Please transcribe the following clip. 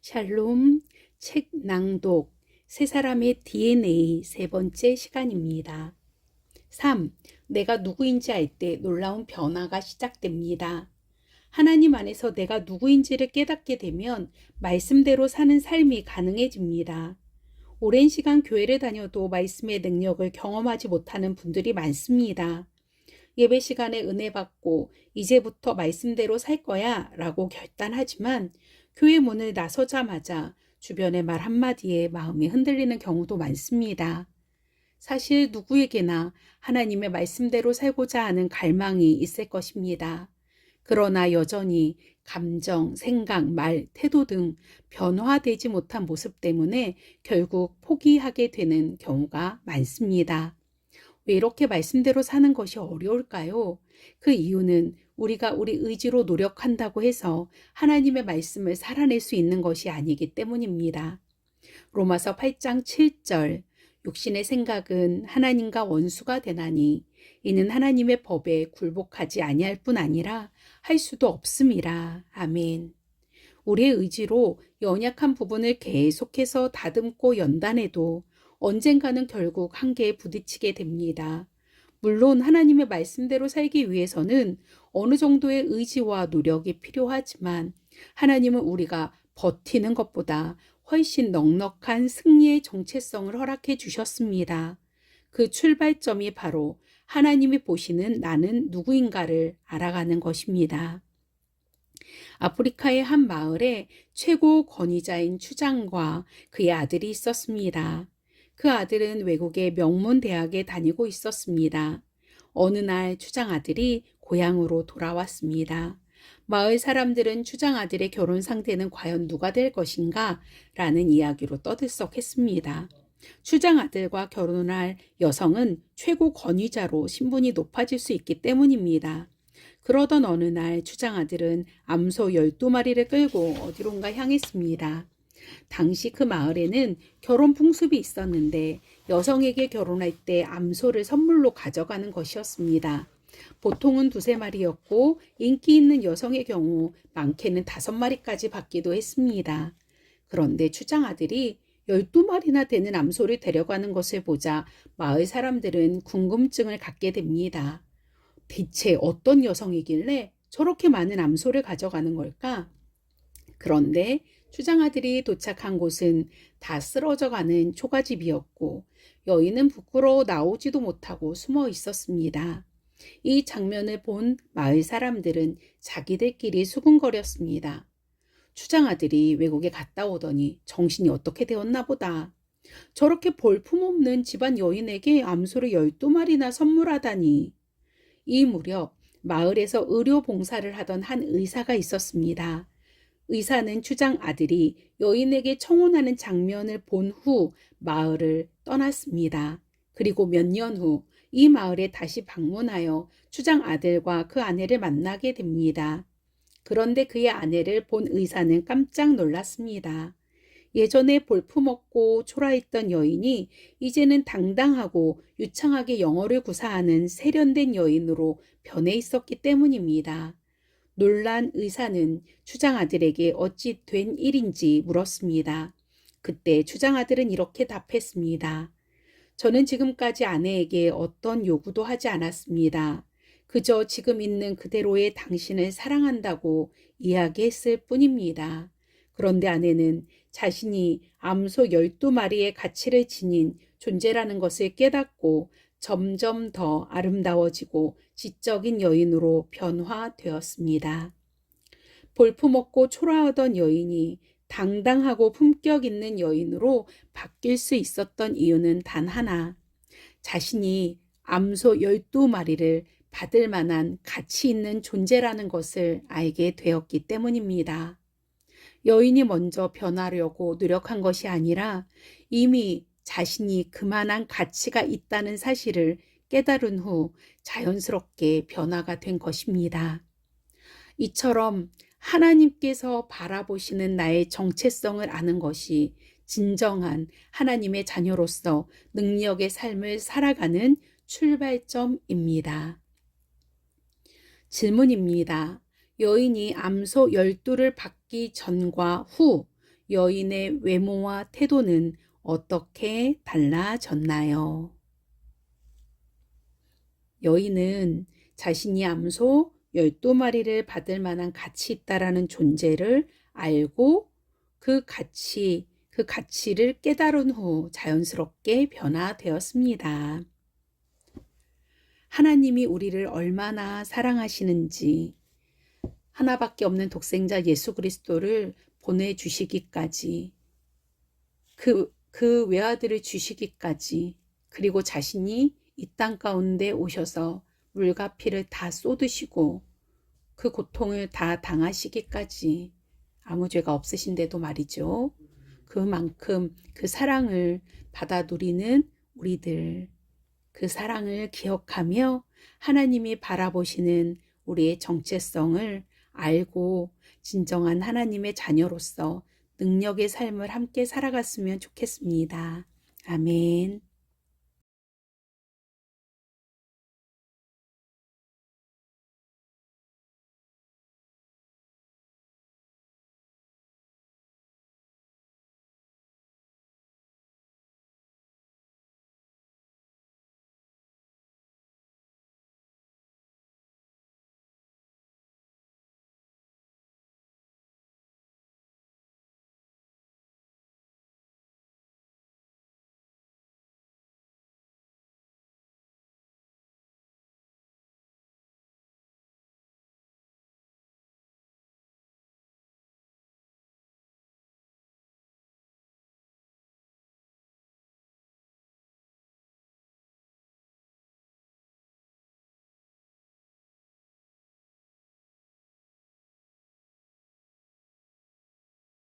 샬롬 책 낭독 세 사람의 DNA 세 번째 시간입니다. 3. 내가 누구인지 알 때 놀라운 변화가 시작됩니다. 하나님 안에서 내가 누구인지를 깨닫게 되면 말씀대로 사는 삶이 가능해집니다. 오랜 시간 교회를 다녀도 말씀의 능력을 경험하지 못하는 분들이 많습니다. 예배 시간에 은혜 받고 이제부터 말씀대로 살 거야 라고 결단하지만 교회 문을 나서자마자 주변의 말 한마디에 마음이 흔들리는 경우도 많습니다. 사실 누구에게나 하나님의 말씀대로 살고자 하는 갈망이 있을 것입니다. 그러나 여전히 감정, 생각, 말, 태도 등 변화되지 못한 모습 때문에 결국 포기하게 되는 경우가 많습니다. 왜 이렇게 말씀대로 사는 것이 어려울까요? 그 이유는 우리가 우리 의지로 노력한다고 해서 하나님의 말씀을 살아낼 수 있는 것이 아니기 때문입니다. 로마서 8장 7절 육신의 생각은 하나님과 원수가 되나니 이는 하나님의 법에 굴복하지 아니할 뿐 아니라 할 수도 없음이라. 아멘. 우리의 의지로 연약한 부분을 계속해서 다듬고 연단해도 언젠가는 결국 한계에 부딪히게 됩니다. 물론 하나님의 말씀대로 살기 위해서는 어느 정도의 의지와 노력이 필요하지만 하나님은 우리가 버티는 것보다 훨씬 넉넉한 승리의 정체성을 허락해 주셨습니다. 그 출발점이 바로 하나님이 보시는 나는 누구인가를 알아가는 것입니다. 아프리카의 한 마을에 최고 권위자인 추장과 그의 아들이 있었습니다. 그 아들은 외국의 명문 대학에 다니고 있었습니다. 어느 날 추장 아들이 고향으로 돌아왔습니다. 마을 사람들은 추장 아들의 결혼 상대는 과연 누가 될 것인가? 라는 이야기로 떠들썩했습니다. 추장 아들과 결혼할 여성은 최고 권위자로 신분이 높아질 수 있기 때문입니다. 그러던 어느 날 추장 아들은 암소 12마리를 끌고 어디론가 향했습니다. 당시 그 마을에는 결혼 풍습이 있었는데 여성에게 결혼할 때 암소를 선물로 가져가는 것이었습니다. 보통은 2~3마리였고 인기 있는 여성의 경우 많게는 5마리까지 받기도 했습니다. 그런데 추장 아들이 12마리나 되는 암소를 데려가는 것을 보자 마을 사람들은 궁금증을 갖게 됩니다. 대체 어떤 여성이길래 저렇게 많은 암소를 가져가는 걸까? 그런데 추장아들이 도착한 곳은 다 쓰러져가는 초가집이었고 여인은 부끄러워 나오지도 못하고 숨어 있었습니다. 이 장면을 본 마을 사람들은 자기들끼리 수군거렸습니다. 추장아들이 외국에 갔다 오더니 정신이 어떻게 되었나 보다. 저렇게 볼품없는 집안 여인에게 암소를 12마리나 선물하다니. 이 무렵 마을에서 의료 봉사를 하던 한 의사가 있었습니다. 의사는 추장 아들이 여인에게 청혼하는 장면을 본 후 마을을 떠났습니다. 그리고 몇 년 후 이 마을에 다시 방문하여 추장 아들과 그 아내를 만나게 됩니다. 그런데 그의 아내를 본 의사는 깜짝 놀랐습니다. 예전에 볼품없고 초라했던 여인이 이제는 당당하고 유창하게 영어를 구사하는 세련된 여인으로 변해 있었기 때문입니다. 놀란 의사는 추장아들에게 어찌 된 일인지 물었습니다. 그때 추장아들은 이렇게 답했습니다. 저는 지금까지 아내에게 어떤 요구도 하지 않았습니다. 그저 지금 있는 그대로의 당신을 사랑한다고 이야기했을 뿐입니다. 그런데 아내는 자신이 암소 12마리의 가치를 지닌 존재라는 것을 깨닫고 점점 더 아름다워지고 지적인 여인으로 변화되었습니다. 볼품없고 초라하던 여인이 당당하고 품격 있는 여인으로 바뀔 수 있었던 이유는 단 하나. 자신이 암소 12마리를 받을 만한 가치 있는 존재라는 것을 알게 되었기 때문입니다. 여인이 먼저 변하려고 노력한 것이 아니라 이미 자신이 그만한 가치가 있다는 사실을 깨달은 후 자연스럽게 변화가 된 것입니다. 이처럼 하나님께서 바라보시는 나의 정체성을 아는 것이 진정한 하나님의 자녀로서 능력의 삶을 살아가는 출발점입니다. 질문입니다. 여인이 암소 12를 받기 전과 후 여인의 외모와 태도는 어떻게 달라졌나요? 여인은 자신이 암소 12마리를 받을 만한 가치 있다라는 존재를 알고 그 가치를 깨달은 후 자연스럽게 변화되었습니다. 하나님이 우리를 얼마나 사랑하시는지 하나밖에 없는 독생자 예수 그리스도를 보내주시기까지 그 외아들을 주시기까지 그리고 자신이 이 땅 가운데 오셔서 물과 피를 다 쏟으시고 그 고통을 다 당하시기까지 아무 죄가 없으신데도 말이죠. 그만큼 그 사랑을 받아 누리는 우리들, 그 사랑을 기억하며 하나님이 바라보시는 우리의 정체성을 알고 진정한 하나님의 자녀로서 능력의 삶을 함께 살아갔으면 좋겠습니다. 아멘.